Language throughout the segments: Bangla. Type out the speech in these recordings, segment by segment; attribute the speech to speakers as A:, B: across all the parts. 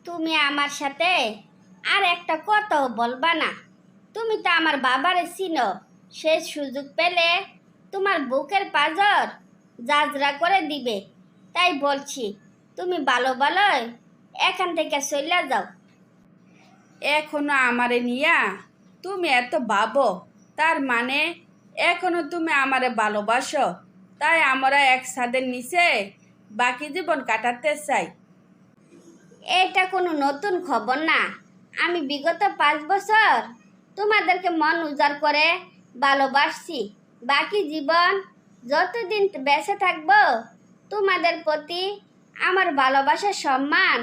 A: তুমি আমার সাথে আর একটা কথাও বলবা না। তুমি তো আমার বাবারে চিনো। সে সুযোগ পেলে তোমার বুকের পাঁজর জাজরা করে দিবে। তাই বলছি, তুমি ভালো ভালোই এখান থেকে চলে যাও।
B: এখনো আমারে নিয়া তুমি এত ভাবো, তার মানে এখনো তুমি আমারে ভালোবাসো। তাই আমরা এক ছাদের নিচে বাকি জীবন কাটাতে চাই।
A: এটা কোনো নতুন খবর না। আমি বিগত 5 বছর তোমাদেরকে মন উজাড় করে ভালোবাসছি। বাকি জীবন যতদিন বেঁচে থাকবো, তোমাদের প্রতি আমার ভালোবাসার সম্মান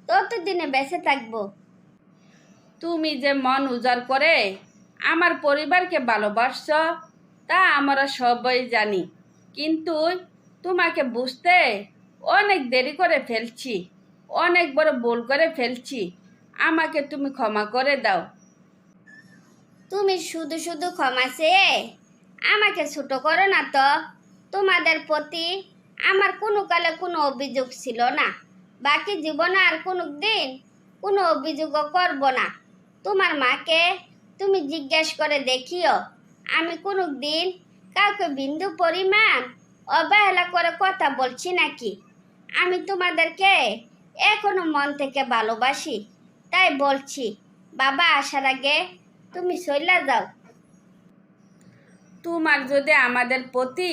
A: ততদিনে বেঁচে থাকবো।
B: তুমি যে মন উজাড় করে আমার পরিবারকে ভালোবাসছো তা আমরা সবাই জানি, কিন্তু তোমাকে বুঝতে অনেক দেরি করে ফেলছি, অনেক বড় ভুল করে ফেলছি। আমাকে তুমি ক্ষমা করে দাও।
A: তুমি শুধু শুধু ক্ষমা চেয়ে আমাকে ছোট করো না তো। তোমাদের প্রতি আমার কোনো কালে কোনো অভিযোগ ছিল না। বাকি জীবনে আর কোনো দিন কোনো অভিযোগও করব না। তোমার মাকে তুমি জিজ্ঞেস করে দেখিও, আমি কোনো দিন কাউকে বিন্দু পরিমাণ অবহেলা করে কথা বলছি নাকি। আমি তোমাদেরকে এখনো মন থেকে ভালোবাসি। তাই বলছি, বাবা আসার আগে তুমি চইলা যাও।
B: তোমার যদি আমাদের প্রতি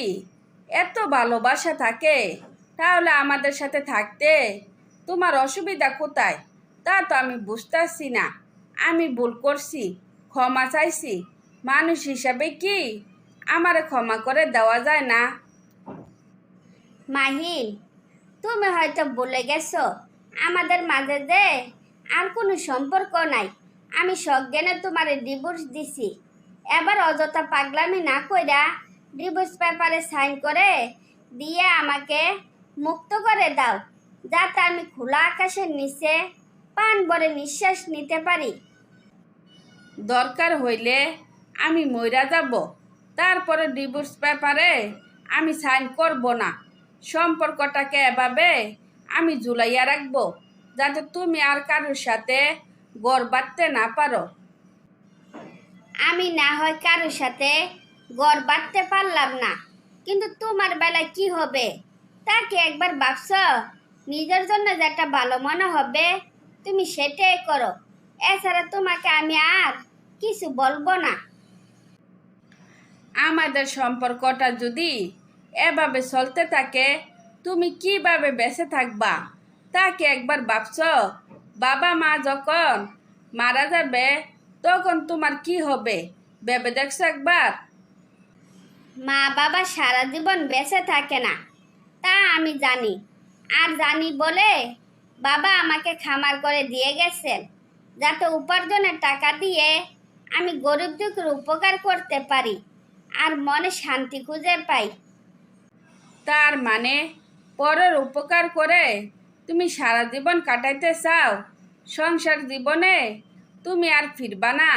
B: এত ভালোবাসা থাকে তাহলে আমাদের সাথে থাকতে তোমার অসুবিধা কোথায় তা তো আমি বুঝতেছি না। আমি ভুল করছি, ক্ষমা চাইছি। মানুষ হিসাবে কি আমারে ক্ষমা করে দেওয়া যায় না?
A: মাহিন, তুমি হয়তো বলে গেছো আমাদের মাঝে যে আর কোনো সম্পর্ক নাই। আমি সজ্ঞানে তোমারে ডিভোর্স দিছি। এবার অযথা পাগলামি না কইরা ডিভোর্স পেপারে সাইন করে দিয়ে আমাকে মুক্ত করে দাও, যাতে আমি খোলা আকাশের নিচে প্রাণ ভরে নিঃশ্বাস নিতে পারি।
B: দরকার হইলে আমি মইরা যাব, তারপরে ডিভোর্স পেপারে আমি সাইন করব না। সম্পর্কটাকে এভাবে আমি ঝুলাইয়া রাখবো যাতে তুমি আর কারোর সাথে গড় বাঁধতে না পারো।
A: আমি না হয় কারোর সাথে গড় বাঁধতে পারলাম না, কিন্তু তোমার বেলায় কি হবে তা কি একবার ভাবছো? নিজের জন্য যেটা ভালো মনে হবে তুমি সেটাই করো। এছাড়া তোমাকে আমি আর কিছু বলবো না।
B: আমাদের সম্পর্কটা যদি এভাবে চলতে থাকে তুমি কিভাবে বেঁচে থাকবা তা কি একবার ভাবছো? বাবা মা যখন মারা যাবে তখন তোমার কি হবে ভেবে দেখছো একবার?
A: মা বাবা সারা জীবন বেঁচে থাকে না, তা আমি জানি। আর জানি বলে বাবা আমাকে খামার করে দিয়ে গেছেন, যাতে উপার্জনের টাকা দিয়ে আমি গরিব দুঃখের উপকার করতে পারি আর মনে শান্তি খুঁজে পাই।
B: তার মানে পরের উপকার করে তুমি সারা জীবন কাটাইতে চাও? সংসার জীবনে তুমি আর ফিরবা না?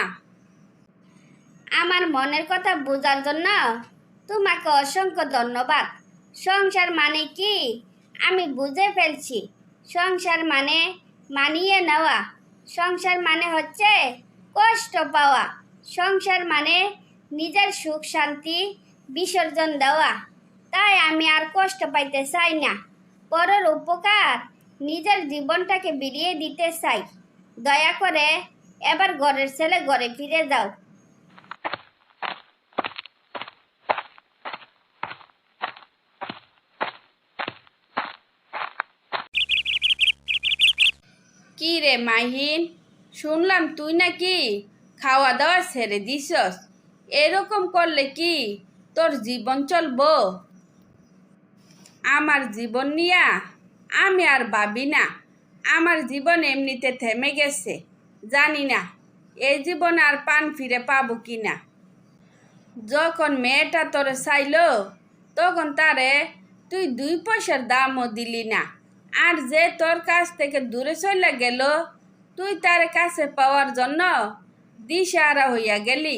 A: আমার মনের কথা বোঝার জন্য তোমাকে অসংখ্য ধন্যবাদ। সংসার মানে কি আমি বুঝে ফেলছি। সংসার মানে মানিয়ে নেওয়া। সংসার মানে হচ্ছে কষ্ট পাওয়া। সংসার মানে নিজের সুখ শান্তি বিসর্জন দেওয়া। তাই আমি আর কষ্ট পাইতে চাই না। পরের উপকার নিজের জীবনটাকে বিলিয়ে দিতে চাই। দয়া করে এবার ঘরের ছেলে ঘরে ফিরে যাও।
B: কি রে মাহিন, শুনলাম তুই নাকি খাওয়া দাওয়া ছেড়ে দিছস। এরকম করলে কি তোর জীবন চলবো? আমার জীবন নিয়া আমি আর ভাবি না। আমার জীবন এমনিতে থেমে গেছে। জানি না এই জীবন আর পান ফিরে পাবো কি না। যখন মেয়েটা তোরে চাইলো তখন তারে তুই 2 পয়সার দামও দিলি না। আর যে তোর কাছ থেকে দূরে চলে গেল তুই তার কাছে পাওয়ার জন্য দিশাহারা হইয়া গেলি।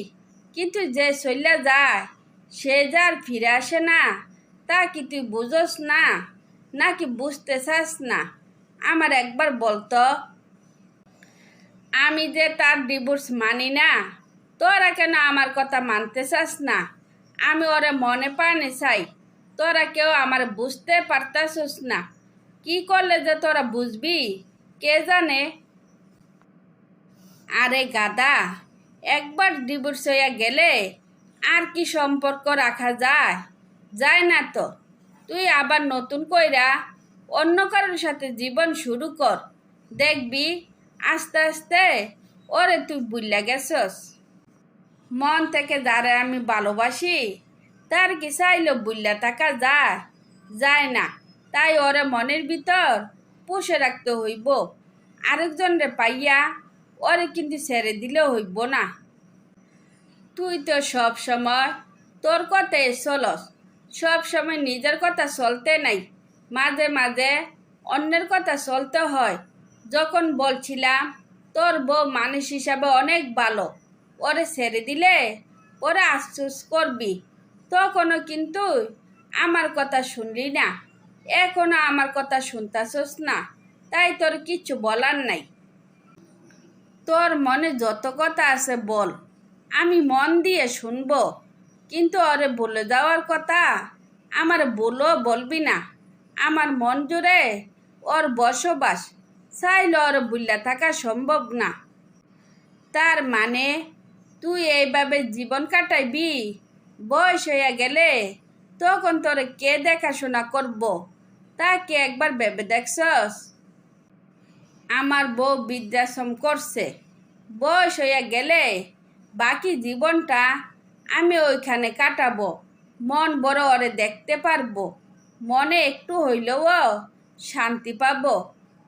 B: কিন্তু যে চলে যায় সে যার ফিরে আসে না, তা কি তুই বুঝোস না? নাকি বুঝতে চাস না? আমার একবার বলতো। আমি যে তার ডিভোর্স মানি না, তোরা কেন আমার কথা মানতে চাস না? আমি ওরে মনে প্রাণে চাই, তোরা কেউ আমার বুঝতে পারতাছিস না। কি করলে যে তোরা বুঝবি কে জানে? আরে গাদা, একবার ডিভোর্স হইয়া গেলে আর কি সম্পর্ক রাখা যায়? যায় না তো। তুই আবার নতুন কইরা অন্য কারোর সাথে জীবন শুরু কর, দেখবি আস্তে আস্তে ওরে তুই বুইল্লা গেছস। মন থেকে যারে আমি ভালোবাসি তার কি চাইলেও বুইল্লা থাকা যায়? যায় না। তাই ওরে মনের ভিতর পুষে রাখতে হইব। আরেকজনরে পাইয়া ওরে কিন্তু ছেড়ে দিলেও হইব না। তুই তো সব সময় তোর কথাই চলস, সব সময় নিজের কথা চলতে নাই, মাঝে মাঝে অন্যের কথা চলতে হয়। যখন বলছিলাম তোর বউ মানুষ হিসাবে অনেক ভালো, ওরে ছেড়ে দিলে ওরে আফসোস করবি, তখনও কিন্তু আমার কথা শুনলি না। এখনো আমার কথা শুনতাছস না, তাই তোর কিচ্ছু বলার নাই। তোর মনে যত কথা আছে বল, আমি মন দিয়ে শুনবো। কিন্তু ওরে বলে যাওয়ার কথা আমার বলবি না। আমার মন জুড়ে ওর বসবাস, চাইলে ওর বুল্লা থাকা সম্ভব না। তার মানে তুই এইভাবে জীবন কাটাইবি? বয়স হইয়া গেলে তখন তোরে কে দেখাশোনা করব? তা কি একবার ভেবে দেখছস? আমার বউ বৃদ্ধাশ্রম করছে, বয়স হইয়া গেলে বাকি জীবনটা আমি ওইখানে কাটাবো। মন বড় ওরে দেখতে পারবো, মনে একটু হইলেও শান্তি পাবো।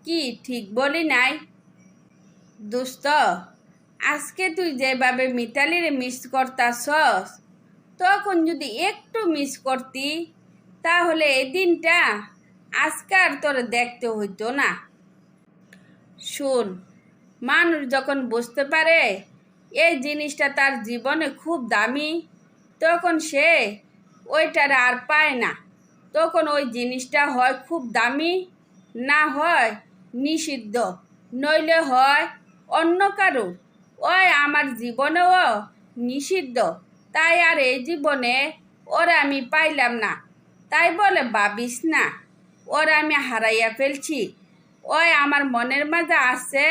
B: কি ঠিক বলি নাই? দোস্ত, আজকে তুই যেভাবে মিতালিরে মিস করতাছস, তখন যদি একটু মিস করতি তাহলে এই দিনটা আজকে আর তোরে দেখতে হইতো না। শুন, মানুষ যখন বুঝতে পারে এই জিনিসটা তার জীবনে খুব দামি, তখন সে ওইটার আর পায় না। তখন ওই জিনিসটা হয় খুব দামি, না হয় নিষিদ্ধ, নইলে হয় অন্য কারো। ওই আমার জীবনেও নিষিদ্ধ, তাই আর এই জীবনে ওরা আমি পাইলাম না, তাই বলে ভাবিস না ওরা আমি হারাইয়া ফেলছি। ওই আমার মনের মাঝে আছে,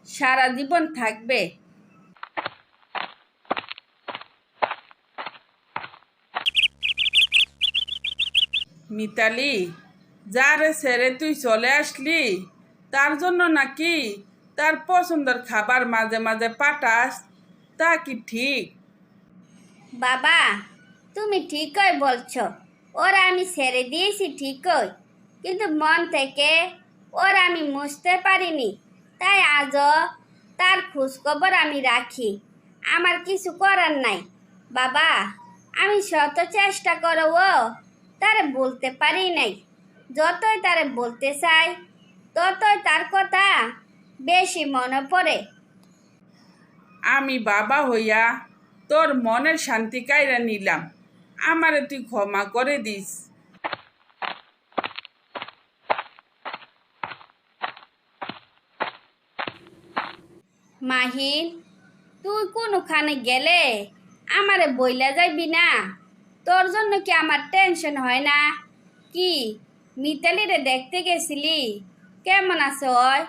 B: সারা জীবন থাকবে।
C: মিতালি, যারে ছেড়ে তুই চলে আসলি তার জন্য নাকি তার পছন্দের খাবার মাঝে মাঝে পাঠাস? তা কি ঠিক?
A: বাবা, তুমি ঠিকই বলছো। ওরা আমি ছেড়ে দিয়েছি ঠিকই, কিন্তু মন থেকে ওরা আমি মুছতে পারিনি। তাই আজও তার খোঁজখবর আমি রাখি। আমার কিছু করার নাই বাবা। আমি শত চেষ্টা করেও তারে বলতে পারি নাই। যতই তারে বলতে চাই ততই তার কথা বেশি মনে পড়ে।
C: আমি বাবা হইয়া তোর মনের শান্তি কাইরা নিলাম, আমারে তুই ক্ষমা করে দিস।
A: মাহিন, তুই কোনখানে গেলে আমারে বইলা যাইবি না? তোর জন্য কি আমার টেনশন হয় না? কি মিতালিরে দেখতে গেছিলি? কেমন আছে ওই?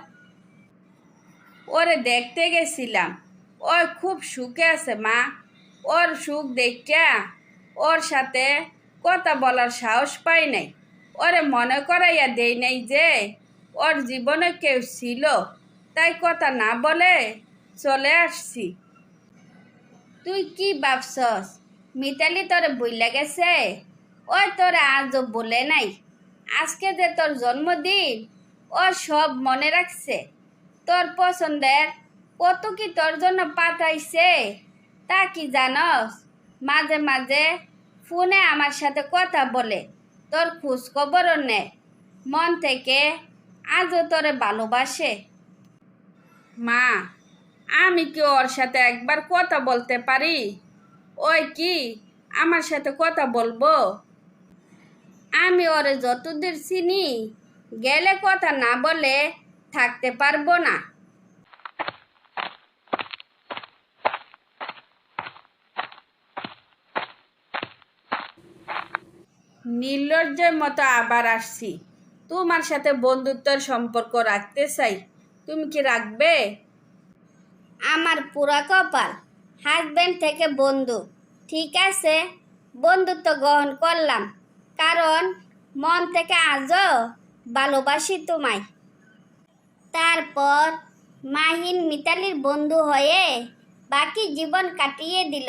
B: ওরে দেখতে গেছিলাম, ওই খুব সুখে আছে মা। ওর সুখ দেখা ওর সাথে কথা বলার সাহস পাই নাই। ওরে মনে করাইয়া দেই নাই যে ওর জীবনে কেউ ছিল, তাই কথা না বলে চলে আসছি।
A: তুই কি ভাবছস মিতালি তোরে বইলা গেছে? ওই তোরে আজও বলে নাই আজকে যে তোর জন্মদিন। ও সব মনে রাখছে। তোর পছন্দের কত কি তোর জন্য পাঠাইছে তা কি জানস? মাঝে মাঝে ফোনে আমার সাথে কথা বলে, তোর খোঁজ খবরও নেয়। মন থেকে আজও তোরে ভালোবাসে।
B: মা, আমি কি ওর সাথে একবার কথা বলতে পারি? ওই কি আমার সাথে কথা বলবো?
A: আমি ওরে যতদূর চিনি, গেলে কথা না বলে থাকতে পারবো না।
B: নির্লজ্জের মতো আবার আসছি। তোমার সাথে বন্ধুত্বের সম্পর্ক রাখতে চাই, তুমি কি রাখবে?
A: আমার পুরা কপাল, হাজবেন্ড থেকে বন্ধু। ঠিক আছে, বন্ধুত্ব গ্রহণ করলাম, কারণ মন থেকে আজও ভালোবাসি তোমায়। তারপর মাহিন মিতালির বন্ধু হয়ে বাকি জীবন কাটিয়ে দিল।